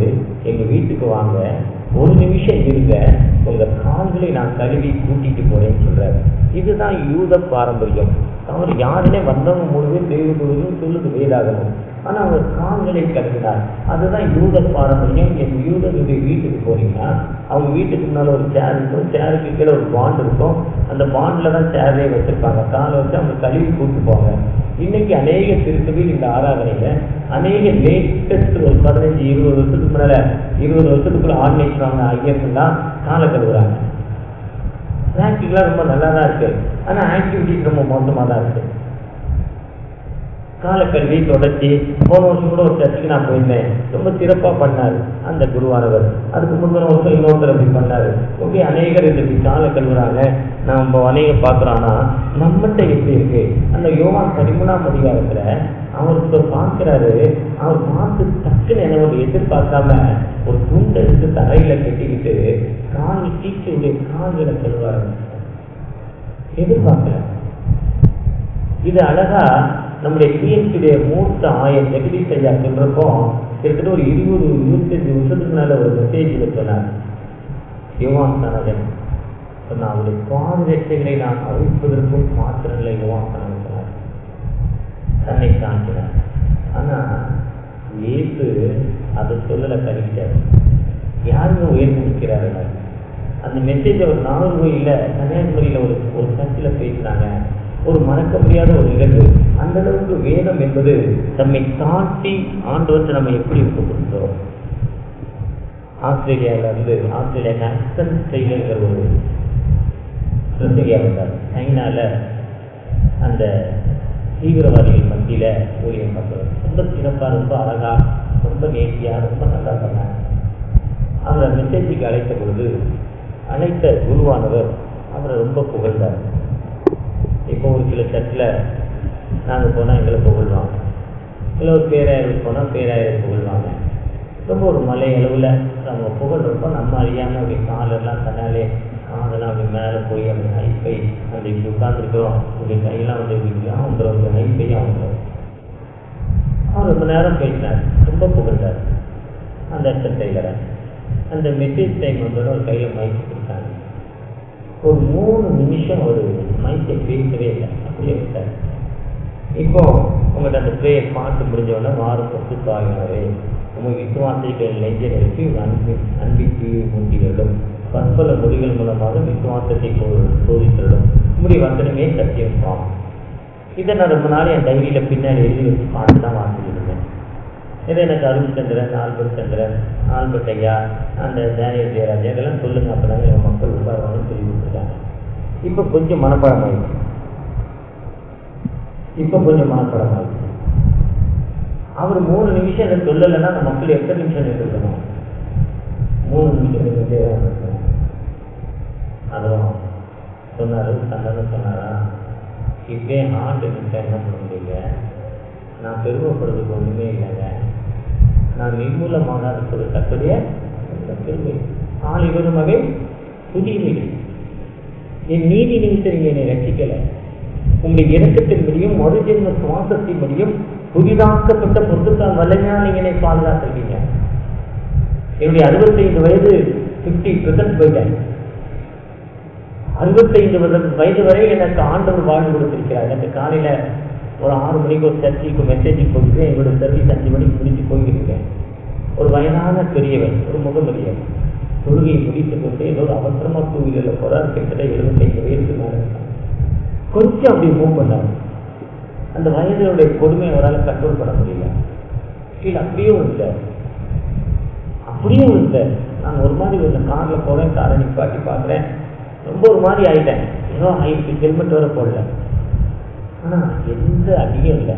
எங்கள் வீட்டுக்கு வாங்க, ஒரு நிமிஷம் இருங்க, உங்கள் கால்களை நான் கழுவி கூட்டிட்டு போறேன்னு சொல்றாரு. இதுதான் யூத பாரம்பரியம். அவர் யாருன்னே வந்தவங்க முழுவே தேவதூதர்கள் சொல்லுது வேதாகமம். ஆனால் அவர் கால்களை கழுவினார். அதுதான் யூத பாரம்பரியம். என் யூதனுடைய வீட்டுக்கு போறீங்கன்னா அவங்க வீட்டுக்கு முன்னால் ஒரு சேர் இருக்கும், சேருக்கு கீழே ஒரு பாண்ட் இருக்கும். அந்த பாண்டில் தான் சேர்லேயே வச்சிருப்பாங்க. காலை வச்சு அவங்க கழுவி கூப்பிட்டு போவாங்க. இன்னைக்கு அநேக திருத்தவில் இந்த ஆராதனையில அநேக லேட்டஸ்ட் ஒரு 15-20 வருஷத்துக்கு முன்னால 20 வருஷத்துக்குள்ள ஆர்கனைஸ்வாங்க ஐயர்லாம் காலை கழுவுறாங்க. பிராக்டிக்கலாக ரொம்ப நல்லா தான் இருக்கு, ஆனால் ஆக்டிவிட்டிஸ் ரொம்ப மோசமாக தான் இருக்கு. காலை கல்வி தொடர்ச்சி. போன வருஷம் கூட ஒரு சர்ச்சுக்கு நான் போயிருந்தேன், ரொம்ப சிறப்பாக பண்ணார் அந்த குருவானவர். அதுக்கு முந்தின வருஷம் இன்னொருத்தர் அப்படி பண்ணார். இப்படி அநேகர் இதுக்கு காலை கழுவுறாங்க, நம்ம அநேகம் பார்க்குறோன்னா நம்மகிட்ட எப்படி இருக்கு? அந்த யோவான் 13ஆம் அதிகாரத்தில் அவருக்கு பார்க்குறாரு, அவர் பார்த்து டக்குன்னு என்ன ஒரு எதிர்பார்க்காம ஒரு துண்டை எடுத்து தரையில் கட்டிக்கிட்டு கால் டீச்சருடைய கால்களை கழுவாரு. எதிர்பார்க்கல. இது அழகா நம்முடைய பிஎன்சியுடைய மூத்த ஆயர் ஜெகதீஷ் ஐயா சொல்றப்போ கிட்டத்தட்ட ஒரு 20-25 வருஷத்துக்கு மேல ஒரு மெசேஜில் சொன்னார். யோவான் ஸ்நானகன் சொன்ன அவருடைய பாதரட்சைகளை நான் அழிப்பதற்கும் மாத்திரங்களை யோவான் ஸ்நானகன் சொன்னார், தன்னை காண்கிறார். ஆனா இயேசு அதை சொல்லலை, கழிக்கிறார். யாருமே உயர்ந்து நிற்கிறார்கள். அந்த மெசேஜ் அவர் நாகர்கோயிலில் கன்னியாகுமரியில் ஒரு சர்ச்சில் பேசினாங்க. ஒரு மறக்க முடியாத ஒரு நிகழ்வு. அந்த அளவுக்கு வேதம் என்பது நம்மை தாண்டி ஆண்டவற்றை நம்ம எப்படி விட்டு கொடுத்தோம். ஆஸ்திரேலியா ஆக்சன் டெய்லர்ங்கிற ஒரு பிரச்சனையா வந்தார். சைனால அந்த தீவிரவாதிகள் மத்தியில் ஊழியம் பண்ணுறார். ரொம்ப சிறப்பாக, ரொம்ப அழகா, ரொம்ப நேர்த்தியாக, ரொம்ப நல்லா பண்ணார். அவரை மெசேஜுக்கு அழைத்த பொழுது அழைத்த குருவானவர் அவரை ரொம்ப புகழ்ந்தார். இப்போ ஒரு சில சர்ச்சில் நாங்கள் போனால் எங்களை புகழ்வாங்க, இல்லை ஒரு பேராயருக்கு போனால் பேராயரை புகழ்வாங்க. ரொம்ப ஒரு மலை அளவில் நம்ம புகழ்றப்போ நம்ம அறியாமல் அப்படி காலெல்லாம் தன்னாலே காதெல்லாம் அப்படி மேலே போய் அப்படி ஹைப்பை அந்த இப்படி உட்காந்துருக்கிறோம், அப்படி கையெல்லாம் வந்து இப்படிலாம் வந்துடும், அப்படி ஹைப்பையும் வந்துடும். அவர் ரொம்ப நேரம் பேசினார், ரொம்ப புகழ்ந்தார் அந்த அக்சன் டெய்லரை. அந்த மெசேஜ் டைம் வந்தோட ஒரு கையில் மைக்கு கொடுத்தாங்க. ஒரு 3 நிமிஷம் ஒரு மைக்கை பேசவே இல்லை, அப்படியே விட்டார். இப்போ உங்கள்கிட்ட அந்த ப்ரேயர் பாட்டு முடிஞ்சவொடனே வாரம் பத்து பாயினாவே உங்கள் விசுவாசிகள் நெஞ்சருக்கு அன்பிற்கு மூட்டிகளும் பற்பல மொழிகள் மூலமாக விசுவாசத்தை சோதித்தலும் இப்படி வந்தனமே சத்தியம் சுவாமி. இதை நான் ரொம்ப நாள் என் டைரியில் பின்னாடி எழுதி வச்சு பாட்டு தான் வாசிக்கிருந்தேன். இதை எனக்கு அருள்சந்திரன், ஆல்பர்ட் ஐயா, அந்த டேனியல் ஜெயராஜ் இதெல்லாம் சொல்லுங்க, அப்போ தாங்க எங்கள் மக்கள் உட்காருவாங்கன்னு சொல்லி கொடுத்துருக்காங்க. இப்போ கொஞ்சம் மனப்பாடம் ஆயிடுச்சு. அவர் 3 நிமிஷம் எனக்கு சொல்லலைன்னா அந்த மக்கள் எத்தனை நிமிஷம் இருக்கணும்? 3 நிமிஷம் அதுவும் சொன்னார். சந்தன சொன்னாரா, இப்படியே ஆண்டு நிமிஷம் என்ன பண்ண முடியல, நான் பெருமைப்படுறதுக்கு ஒன்றுமே இல்லைங்க, நான் நிர்மூலமாக சொல்லக்கூடிய பெருமை ஆள் இவரும் வகை புதிய என் நீதி நிமிஷம் என்னை ரசிக்கலை, உங்களுடைய இறக்கத்தின் முடியும் மறுஜென்ம சுவாசத்தின் முடியும் புதிதாக்கப்பட்ட பொருட்கள் வல்லமையாக நீங்கள் என்னை பாதுகாத்துருக்கீங்க. என்னுடைய 65 வயது 50% போயிட்டேன். 65 வயது வரை எனக்கு ஆண்டவர் வாழ்வு கொடுத்திருக்கிறார். எனக்கு காலையில் ஒரு 6 மணிக்கு ஒரு சர்ச்சுக்கு மெசேஜுக்கு போயிட்டு என்னோட சர்வீஸ் 5 மணிக்கு முடிச்சு போய்கிட்டு இருக்கேன். ஒரு வயதான பெரியவன், ஒரு முகமரியன், தொழுகையை முடித்து கொண்டு ஏதோ ஒரு அவசரமாக 2 வீலரில் போகிறார். கிட்டத்தட்ட 75 வயதுக்கு மேலே இருக்காங்க. கொஞ்சம் அப்படி மூவ் பண்ணார். அந்த வயதினுடைய கொடுமையை அவரால் கண்ட்ரோல் பண்ண முடியல. கீழே அப்படியே இல்லை. நான் ஒரு மாதிரி ஒரு காரில் போகிறேன், காரை நிப்பாட்டி பார்க்குறேன், ரொம்ப ஒரு மாதிரி ஆகிட்டேன். ஏதோ ஹெல்மெட் வர போடல, ஆனால் எந்த அதிகம் இல்லை.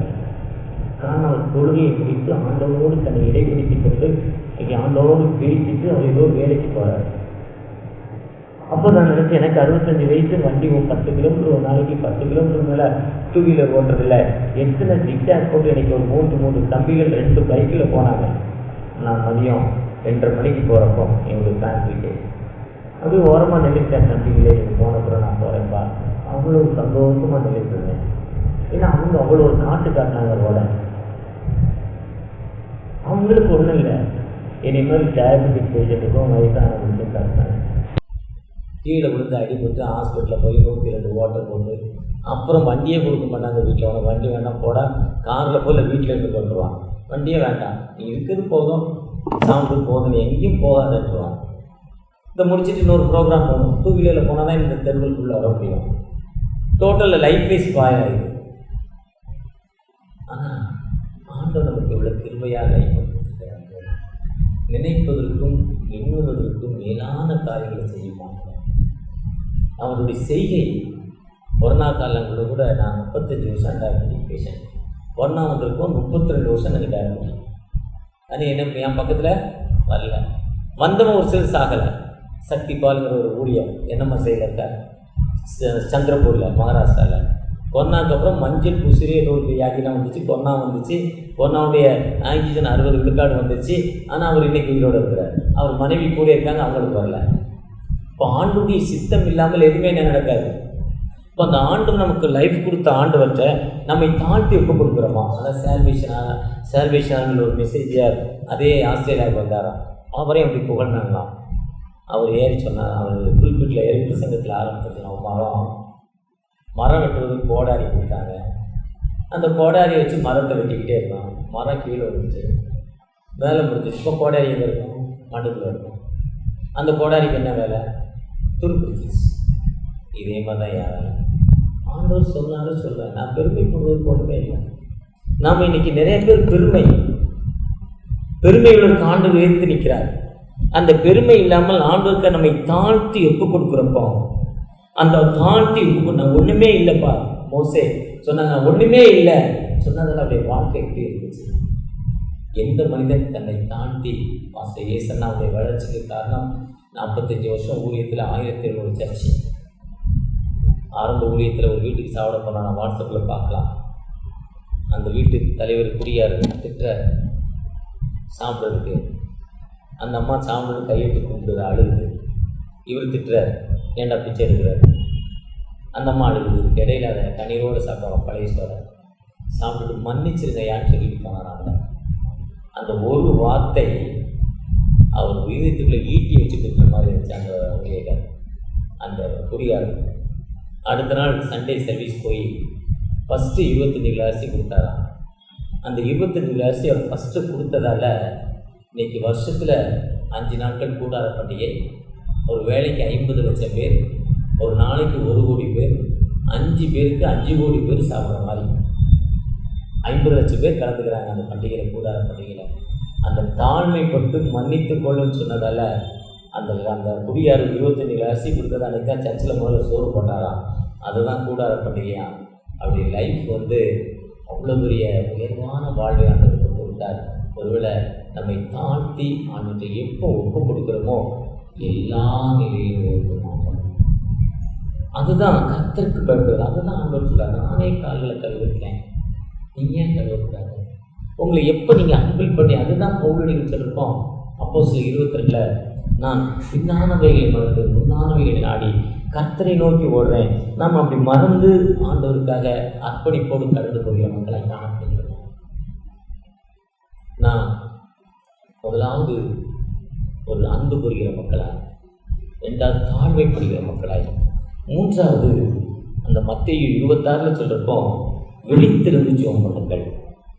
காரணம் அவர் தொழுகையை முடித்து ஆண்டவரோடு தன்னை இடைப்படுத்தி கொண்டு ஆண்டவரோடு பேசிட்டு அவர் ஏதோ வேலைக்கு போகிறார். அப்போ நான் நினச்சேன், எனக்கு 65 வயசு, வண்டி 10 கிலோமீட்டர் ஒரு நாளைக்கு 10 கிலோமீட்டர் மேலே 2 வீலர் ஓட்டுறதில்ல, எத்தனை ஜிக்ஜாக் போட்டு எனக்கு ஒரு 3 தம்பிகள் 2 பைக்கில் போனாங்க. நான் மதியம் 2:30 மணிக்கு போகிறப்போ எங்களுக்கு ஃபேமிலிக்கு அப்படியே ஓரமாக நினைச்சேன். தம்பிகளே எனக்கு போனப்புறம் நான் போகிறேன்ப்பா, அவ்வளோ சந்தோஷமாக நினைச்சிருந்தேன். ஏன்னா அவங்க அவ்வளோ ஒரு காட்டு காட்டினாங்க ரோட. அவங்களுக்கு ஒன்றும் இல்லை, என்னை மாதிரி டயபெட்டிக் பேஷண்ட்டுக்கும் வயசானவங்களுக்கும் காட்டினாங்க. கீழே விழுந்து அடிபட்டு ஹாஸ்பிட்டலில் போய் 102 வாட்டர் போட்டு அப்புறம் வண்டியே கொடுக்க மாட்டாங்க. வீட்டில் உனக்கு வண்டி வேண்டாம் போட, காரில் போய் வீட்டில் இருந்து கொண்டுருவான். வண்டியே வேண்டாம், நீ இருக்கிறது போதும், சாப்பிட்டு போதும், எங்கேயும் போகாதுன்றான். இதை முடிச்சுட்டு இன்னொரு ப்ரோக்ராம் போகணும், 2 வீலரில் போனால் தான் இந்த தெருவுக்குள்ளே வர முடியும். டோட்டலில் லைஃப் வைஸ் பாயாகுது. ஆனால் ஆண்டவர் நமக்கு இவ்வளோ கிருபையாக லைஃப் நினைப்பதற்கும் எண்ணுவதற்கும் மேலான காரியங்களை செய்யுமா. அவருடைய செய்கை கொரோனா காலங்களில் கூட நான் 35 வருஷம் டயபெட்டிக் பேஷண்ட், கொரோனா வந்திருக்கோம் 32 வருஷம் எனக்கு டயர்ட். அது என்ன என் பக்கத்தில் வரல. வந்தவன் ஒரு சிலர் சாகலை. சக்தி பாலுங்கிற ஒரு ஊழியர் என்னம்மா செய்யல இருக்கார் சந்திரபூரில் மகாராஷ்டிராவில். கொரோனாவுக்கு அப்புறம் மஞ்சள் புசிறி ஒரு வியாதிலாம் வந்துச்சு, கொரோனா வந்துச்சு. கொரோனாவுடைய ஆக்சிஜன் 60 விழுக்காடு வந்துச்சு. ஆனால் அவர் இன்றைக்கி உயிரோடு இருக்கிறார். அவர் மனைவி கூட இருக்காங்க, அவங்களுக்கு வரல. இப்போ ஆண்டுடைய சித்தம் இல்லாமல் எதுவுமே என்ன நடக்காது. இப்போ அந்த ஆண்டு நமக்கு லைஃப் கொடுத்த ஆண்டவற்றை நம்மை தாழ்த்தி ஒப்பு கொடுக்குறோமா? அதான் சேல்வேஷன் ஒரு மெசேஜியார் அதே ஆஸ்திரேலியாவுக்கு வந்தாராம். அவரே அப்படி புகழ்னாங்களாம். அவர் ஏறி சொன்னார், அவர் புல்பிட்டில் ஏறி பிரசங்கத்தில் ஆரம்பிச்சிருக்கோம். மரம் வெட்டுறதுக்கு கோடாரி கொடுத்தாங்க. அந்த கோடாரியை வச்சு மரத்தை வெட்டிக்கிட்டே இருக்கான். மரம் கீழே வந்துச்சு, வேலை முடிஞ்சிச்சு. இப்போ கோடாரி எங்கே இருக்கும்? மண்ணுக்குள்ளே இருக்கும். அந்த கோடாரிக்கு என்ன வேலை? துருப்பிடிச்சிச்சு. இதே மாதிரி தான் என் வேலை. ஆண்டவர் சொன்னாலும் சொல்லுவேன், நான் பெருமைப்படுவது போடவே இல்லை. நாம் இன்னைக்கு நிறைய பேர் பெருமைகளுக்கு ஆண்டு உயர்த்து நிற்கிறார். அந்த பெருமை இல்லாமல் ஆண்டவருக்கு நம்மை தாழ்த்தி ஒப்பு கொடுக்குறப்போ, அந்த தாழ்த்தி நான் ஒன்றுமே இல்லைப்பா மோசே சொன்னாங்க, ஒன்றுமே இல்லை சொன்னதில் அப்படியே வாழ்க்கை எப்படி இருந்துச்சு. எந்த மனிதன் தன்னை தாழ்த்தி ஏசன்னாவுடைய வளர்ச்சிக்கு காரணம் 45 வருஷம் ஊழியத்தில் 1700 சர்ச்சு. ஆரம்ப ஊழியத்தில் ஒரு வீட்டுக்கு சாப்பிட போனால் நான் வாட்ஸ்அப்பில் பார்க்கலாம். அந்த வீட்டு தலைவர் குடியார் திட்டுற சாப்பிட்றதுக்கு. அந்த அம்மா சாப்பிட்றது கையெழுத்து கும்பிடுற அழுகுது. இவர் திட்டுறார், ஏண்டா பிச்சை எடுக்கிறார். அந்த அம்மா அழுகுது. இடையில அதை கண்ணீரோடு சாப்பிடுவாங்க. பழைய சோறை சாப்பிட்டுட்டு மன்னிச்சிருங்க யான்னு சொல்லிட்டு போனாராங்க. அந்த ஒரு வார்த்தை அவர் உயிரத்துக்குள்ளே ஈட்டி வச்சு கொடுக்குற மாதிரி இருந்துச்சு அந்த ஊழியர், அந்த குடியார். அடுத்த நாள் சண்டே சர்வீஸ் போய் ஃபஸ்ட்டு 25 கிலோ அரிசி கொடுத்தாராம். அந்த 25 கிலோ அரிசி அவர் ஃபஸ்ட்டு கொடுத்ததால் இன்றைக்கி வருஷத்தில் 5 நாட்கள் கூடாத பண்டிகை. ஒரு வேலைக்கு 50 லட்சம் பேர், ஒரு நாளைக்கு 1 கோடி பேர், 5 பேருக்கு 5 கோடி பேர் சாப்பிட்ற மாதிரி 50 லட்சம் பேர் கலந்துக்கிறாங்க அந்த பண்டிகையில், கூடாத பண்டிகையில். அந்த தாழ்மைப்பட்டு மன்னித்து கொள்ளுன்னு சொன்னதால் அந்த அந்த குடியார் 25 கிலோ அரிசி கொடுத்தது அன்றைக்கி தான் சர்ச்சில் முதல்ல சோறு போட்டாராம். அதுதான் கூடாத பண்டிகையா. அப்படி லைஃப் அவ்வளோ பெரிய உயர்வான வாழ்வை ஆண்டவருக்கு கொடுத்தார். ஒருவேளை நம்மை தாழ்த்தி ஆண்டவற்றை எப்போ ஒப்பு கொடுக்குறோமோ எல்லா நிலையிலும் உயர்த்துமாட்டோம். அதுதான் கர்த்தருக்கு பயப்படுறது. அதுதான் ஆண்டவர் சொல்கிறார், நானே கால்களை கழுவிருக்கேன், நீங்கள் ஏன் கழுவக்கூடாது? உங்களை எப்போ நீங்கள் அன்பில் பண்ணி, அதுதான் பவுலுடைய சொல்லியிருப்போம் அப்போஸ்தலர் 22 நான் பின்னானவைகளை மறந்து முன்னானவைகளை நாடி கர்த்தரை நோக்கி ஓடுறேன். நாம் அப்படி மறந்து ஆண்டவருக்காக அர்ப்பணிப்போடு கடந்து போகிற மக்களை காணப்படுகிறோம். நான் முதலாவது ஒரு அன்பு புரிகிற மக்களாய், 2வது தாழ்மைப்படுகிற மக்களாய், 3வது அந்த மத்தேயு 26 சொல்கிறப்போ விழித்திருந்து ஜெபம் பண்ணுங்கள்.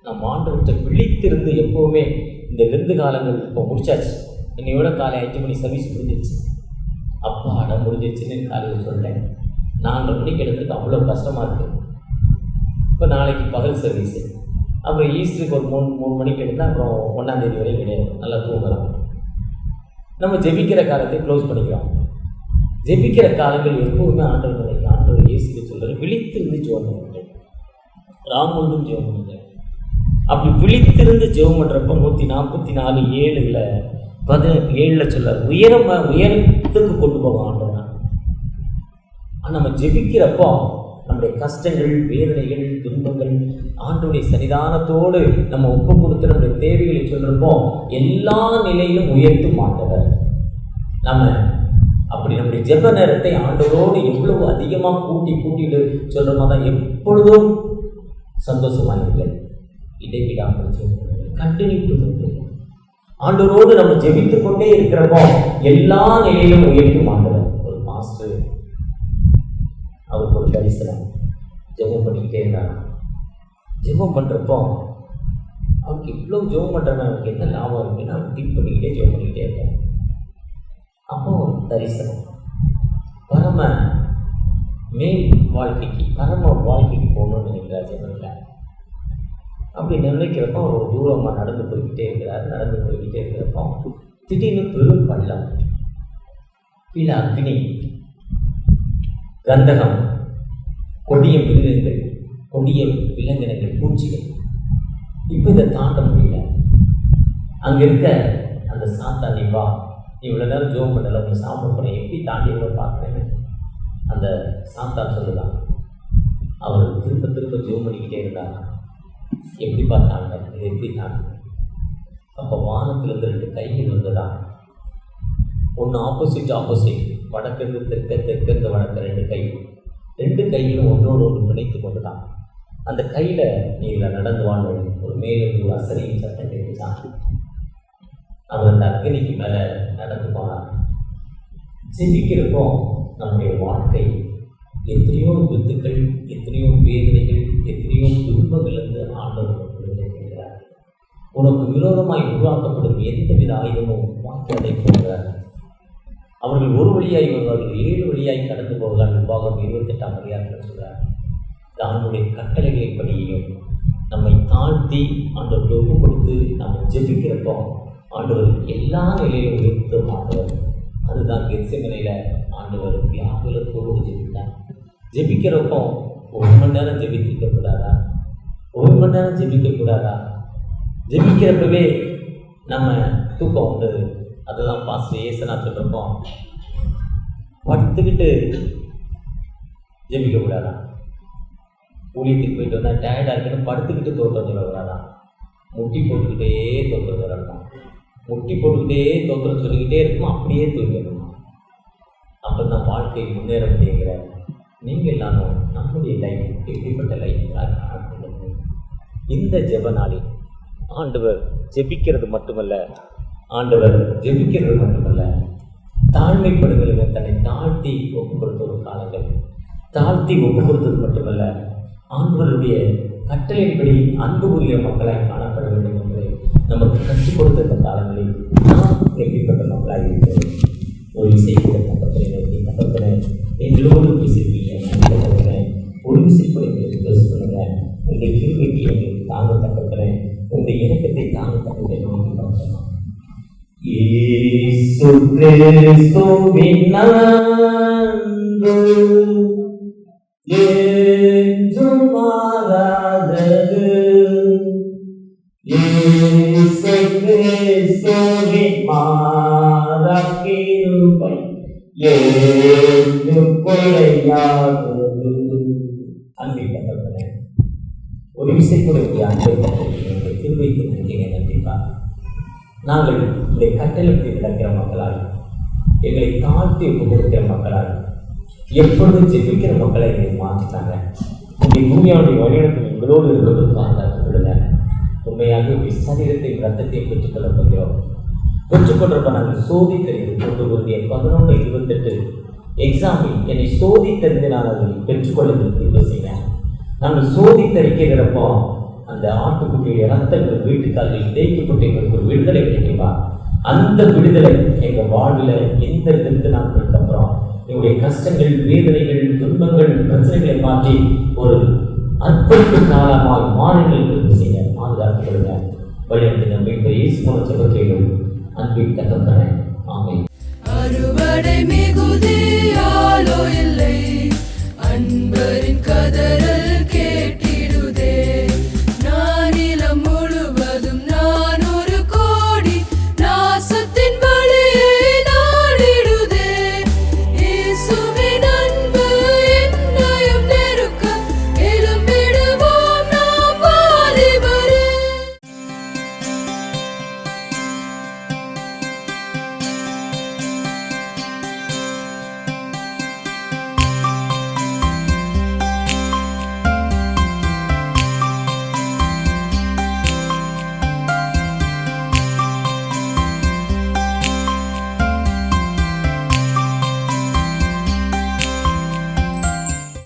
நம்ம ஆண்டவர்கிட்ட விழித்திருந்து எப்போவுமே இந்த விருந்து காலங்கள் இப்போ முடிச்சாச்சு. இன்னையோட காலை 5 மணி சர்வீஸ் முடிஞ்சிருச்சு. அப்பா அடம் முடிஞ்சிருச்சுன்னு காலையில் சொல்கிறேன். 4:30 மணிக்கு எடுத்துட்டு அவ்வளோ கஷ்டமாக இருக்குது. இப்போ நாளைக்கு பகல் சர்வீஸு, அப்புறம் ஈஸ்டருக்கு ஒரு 3 மணிக்கு எடுத்தால் அப்புறம் 1ஆம் தேதி வரையும் கிடையாது, நல்லா தூங்குறோம். நம்ம ஜெபிக்கிற காலத்தை க்ளோஸ் பண்ணிக்கிறோம். ஜெபிக்கிற காலங்கள் எப்போவுமே ஆண்டவர் நினைக்க ஆண்டவர் இயேசுக்கு சொல்கிறார், விழித்திருந்து ஜெபம் பண்ணுங்கள், ராமுண்டும் ஜெபம் பண்ணுங்கள். அப்படி விழித்திருந்து ஜெபம் பண்ணுறப்போ 144:7 சொல்கிறார், உயரத்துக்கு கொண்டு போவோம் ஆண்டவர். ஆனால் நம்ம ஜெபிக்கிறப்போ நம்முடைய கஷ்டங்கள், வேதனைகள், துன்பங்கள் ஆண்டவருடைய சன்னிதானத்தோடு நம்ம ஒப்பு கொடுத்து நம்முடைய தேவைகளை சொல்கிறப்போ எல்லா நிலையிலும் உயர்த்தும் ஆண்டவர். நம்ம அப்படி நம்முடைய ஜெப நேரத்தை ஆண்டவரோடு எவ்வளவு அதிகமாக கூட்டிட்டு சொல்கிறோமோ தான் எப்பொழுதும் சந்தோஷமாக இல்லை. இடைவிடாமல் கண்டினியூ ஆண்டவரோடு நம்ம ஜெபித்து கொண்டே இருக்கிறப்போ எல்லா நிலையிலும் உயர்த்தும் ஆண்டவர். ஒரு மாஸ்டர் அவருக்கு ஒரு தரிசனம், ஜெபம் பண்ணிக்கிட்டே இருந்தாங்க. ஜெபம் பண்ணுறப்போ அவருக்கு இவ்வளோ ஜெபம் பண்ணுறவங்க அவருக்கு என்ன லாபம் இருக்குன்னு அவர் திங்க் பண்ணிக்கிட்டே ஜெபம் பண்ணிக்கிட்டே இருக்காங்க. அப்போ ஒரு தரிசனம், பரம மேல் வாழ்க்கைக்கு, பரம வாழ்க்கைக்கு போகணும்னு நினைக்கிறார் ஜெபத்தில். அப்படி நினைக்கிறப்போ அவர் தூரமாக நடந்து போய்கிட்டே இருக்கிறப்போ திடீர்னு பெரும் பள்ளம், கீழே அக்னி, கந்தகம், கொடிய மிருகங்கள், கொடிய விலங்கினங்கள், பூச்சிகள் இப்போ இதை தாண்ட முடியல. அங்கே இருக்க அந்த சாத்தான், நீ வா, நீ இவ்வளோ நேரம் ஜோம் பண்ணல, உங்க சாப்பிட போகிறேன், எப்படி தாண்டி இவ்வளோ பார்க்குறேன்னு அந்த சாத்தான் சொல்லுதான். அவர் திரும்ப திரும்ப ஜோம் பண்ணிக்கிட்டே இருந்தார். எப்படி பார்த்தாங்க, இது எப்படி தாங்க. அப்போ வானத்திலிருந்து 2 கைகள் வந்ததா, ஒன்று ஆப்போசிட், வடக்கிருந்து தெற்கிருந்து வடக்கு 2 கை, 2 கைகளும் ஒன்றோடு ஒன்று பிணைத்து கொண்டுதான். அந்த கையில் நீ இதில் நடந்து வாழ ஒரு மேலும் ஒரு அசரியும் சட்டம் கேட்டுதான். அவர் அந்த அக்னிக்கு மேலே நடந்து போனார். ஜெபிக்கிறப்போ நம்முடைய வாழ்க்கை எத்தனையோ வித்துக்கள், எத்தனையோ வேதனைகள், எத்தனையோ துன்பங்களிலிருந்து ஆண்டவர் விடுதலை செய்கிறார். உனக்கு விரோதமாய் உருவாக்கப்படும் எந்தவித ஆயுதமும் வாக்கியதை போகிறார். அவர்கள் ஒரு வழியாய் வருவார்கள், 7 வழியாய் கடந்து போகிறார்கள். விபாகம் 28ஆம் அதிகாரத்தில் சொல்கிறார். ஆண்டுடைய கட்டளைகளின்படியையும் நம்மை தாழ்த்தி ஆண்டவருக்கு ஒப்பு கொடுத்து நம்ம ஜெபிக்கிறப்போ ஆண்டவர் எல்லா நிலையிலும் உயர்த்த ஆண்டவர். அதுதான் கெத்செமனேல ஆண்டவர் வியாகுலத்தோடு ஜெபித்தார். ஜெபிக்கிறப்போ 1 மணி நேரம் ஜெபிக்கக்கூடாதா? 1 மணி நேரம் ஜெபிக்கக்கூடாதா? ஜெபிக்கிறப்பவே நம்ம தூக்கம் உண்டு. அதுதான் பாஸ்டர் ஏசனா சொல்கிறப்போ, படுத்துக்கிட்டு ஜெபிக்கக்கூடாதா? ஊழியத்துக்கு போயிட்டு வந்தால் டயர்டாக இருக்குன்னு படுத்துக்கிட்டு தோற்றம் சொல்ல வராதான். முட்டி போட்டுக்கிட்டே தோற்றம் சொல்லணும். முட்டி போட்டுக்கிட்டே தோற்றம் சொல்லிக்கிட்டே இருக்குமா, அப்படியே தூங்கிடணும். அப்போ தான் வாழ்க்கை முன்னேற முடியுங்கிறார். நீங்கள் எல்லாரும் நம்முடைய லைஃப் எப்படிப்பட்ட லைஃப் இந்த ஜெப நாளில் ஆண்டவர் ஜெபிக்கிறது மட்டுமல்ல, தாழ்மைப்படுதலுங்க, தன்னை தாழ்த்தி ஒப்பு கொடுத்த ஒரு காலங்கள், தாழ்த்தி ஒப்பு கொடுத்தது மட்டுமல்ல, ஆண்டவருடைய கட்டளையின்படி அன்பு உரிய மக்களாய் காணப்பட வேண்டும் என்பதை நமக்கு கற்றுக் கொடுத்த இந்த காலங்களில் நாம் எப்படிப்பட்ட மக்களாக இருக்கிறோம். ஒரு இசைக்கூட தகப்பனை நோக்கி, தகப்பனை எங்களோடு பேசியிருக்கீங்க, ஒரு இசைக்கூட எங்களுக்கு பேச பண்ணுங்க, உங்கள் கிருபைக்கு எங்களுக்கு தாங்க தகப்பனை, உங்கள் இணக்கத்தை தாங்க தகப்பனை நோக்கி பார்க்கலாம். இயேசு கிறிஸ்துவின் அன்பு என்றும் மாறாதது. இயேசு கிறிஸ்துவின் மாறா கிருபை என்றும் குறையாதது. அன்பின் தகப்பனே, ஒரு விசைக்குடைய அன்பை தகப்பனே, கிருபைக்கு நன்றிப்பா. நாங்கள் இந்த கட்டளைக்கு நடக்கிற மக்களால், எங்களை தாழ்த்தி கொடுக்கிற மக்களால், எப்பொழுது ஜெபிக்கிற மக்களை எங்களை மாற்றிட்டாங்க. உங்களுடைய பூமியாவுடைய வழிநடத்தில் எங்களோடு இருக்கிறது பாதுகாக்கப்படுங்க. உண்மையாக சரீரத்தையும் ரத்தத்தையும் பெற்றுக்கொள்ள போகிறோம். பெற்றுக்கொண்டப்ப நாங்கள் சோதி தெரிந்து கொண்டு வருகிற 11:28 எக்ஸாம்பிள் என்னை சோதி தெரிந்து நான் அதை பெற்றுக்கொள்ள தீர்வு செய்வேன். நாங்கள் சோதி தெரிக்கிறப்போ அந்த ஆட்டுக்குட்டியுடைய ரத்தங்கள் வீட்டுக்காரில் தேய்க்கப்பட்டு எங்களுக்கு ஒரு விடுதலை கிடைக்குமா? அந்த விடுதலை எங்கள் வாழ்வில் எந்த இருந்து நாட்களுக்கு அப்புறம் எங்களுடைய கஷ்டங்கள், வேதனைகள், துன்பங்கள், பிரச்சனைகளை மாற்றி ஒரு அற்புத காலமாக மாநிலங்களுக்கு செய்ய பாதுகாக்கப்படுங்க. வழிநடத்தி நம்பி இயேசு மூலம் ஜெபத்திலும் அன்பின் தகப்பனே, ஆமென். அறுவடை மிகுதியாலோ இல்லை, அன்பரின் கதற